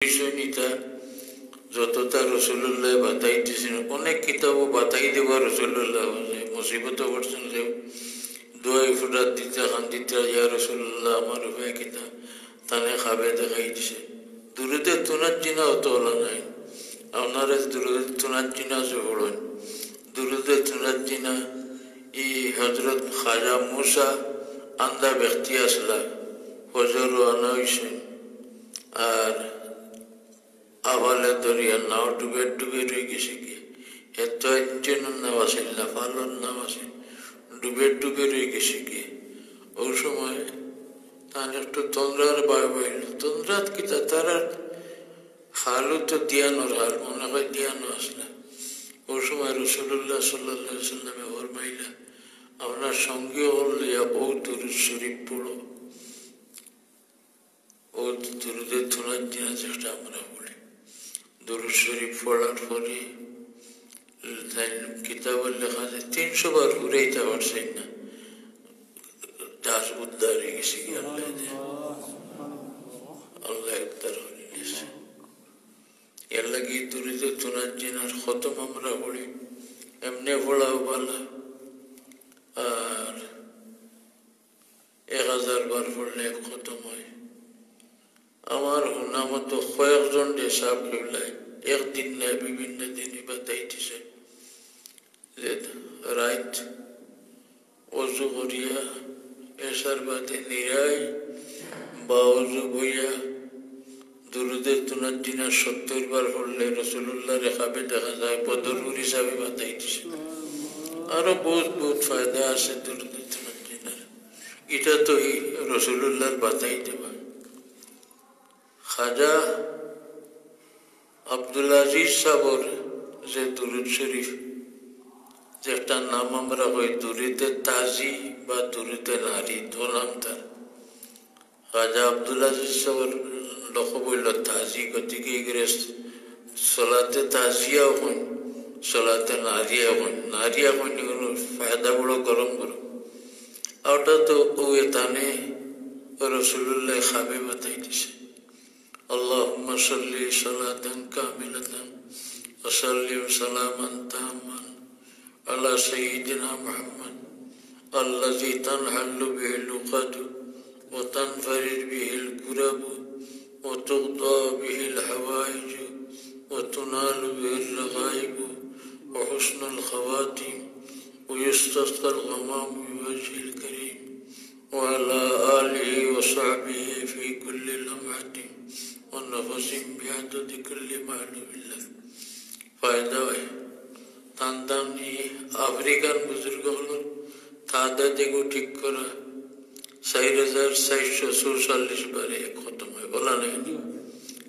বিষয়নিতা যতটা রসুল্লাহ বাতাইতেছেন অনেক কিতাবও বাতাই দেওয়া রসুল্লাহ মুসিবত করছেন যে দোয়াই ফুটার দিতে খান দিতে ইয়া রসুল্লাহ আমার হয়ে কিতা তানে খাবে দেখাই দিছে দুরুদে তুনার চিনা অত হলো নাই আপনার দুরুদে তুনার চিনা জহড়ন দুরুদে তুনার চিনা ই হজরত খাজা মুসা আন্দা ব্যক্তি আসলা হজর আনা হইছেন আর আবালে দরিয়া নাও ডুবে ডুবে রয়ে গেছে কি এত একজনের নাম আসেন লাফালোর নাম আসেন ডুবে ডুবে রয়ে গেছে কি ওই সময় তার একটু তন্দ্রার বাইল তন্দ্রাত কিতা তারা হালু তো দিয়ানোর হাল মনে হয় দিয়ানো আসলে ওই সময় রসুল্লাহ সাল্লাহ সাল্লামে ওর মাইলা আপনার সঙ্গে হলিয়া ও দুরুদ শরীফ পড়ো ও দুরুদের তোলার দিনের চেষ্টা আমরা বলি দুরুদ শরীফ পড়ার পরে কিতাবের লেখা আছে 300 বার ঘুরাইতে পারছেন না দাস উদ্ধার হয়ে গেছে কি আল্লাহ আল্লাহ উদ্ধার হয়ে গেছে এর লাগে দুরুদের তোলার দিনের খতম আমরা বলি এমনি পড়াও ভালো আর 1000 বার পড়লে খতম হয় আমার হুনা মতো কয়েকজন হিসাব করলাই একদিন নয় বিভিন্ন দিনই বাতাইতেছে রাত অজু করিয়া এসার বাদে নিরাই বা অজু বইয়া দুরুদের তুনার দিনা 70 বার পড়লে রসুল্লাহ রেখাবে দেখা যায় বদরুর হিসাবে বাতাইতেছে আরো বহুত বহুত ফায়দা আছে দুরুদের তুনার দিনার এটা তো রসুল্লাহর বাতাই দেবা খাজা আব্দুল আজিজ সাবর যে দুরুদ শরীফ যেটা নাম আমরা কই দুরুদে তাজি বা দুরুদে নারী তো নাম তার খাজা আব্দুল আজিজ সাবর লোক বলল তাজি গতিকে সলাতে তাজিয়াও হন সলাতে নারিয়া হন নারিয়া হন ফায়দা বড় গরম গরম ওটা তো ও এতানে রসুল্লাহ খাবে বাতাই দিছে اللهم صل صلاة كاملة وسلم سلاما تاما على سيدنا محمد الذي تنحل به العقد وتنفرج به الكرب وتقضى به الحوائج وتنال به الرغائب وحسن الخواتيم ويستسقى الغمام بوجهه الكريم وعلى آله وصحبه في كل لمحة ونفس بعدد كل معلوم له ফায়দা হয় তান্দানি আফ্রিকান বুজুর্গ হল তাদা দেখো ঠিক করা 4444 বারে খতম হয় বলা নাই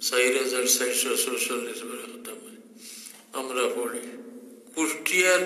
4444 বারে খতম হয় আমরা পড়ি কুষ্টিয়ার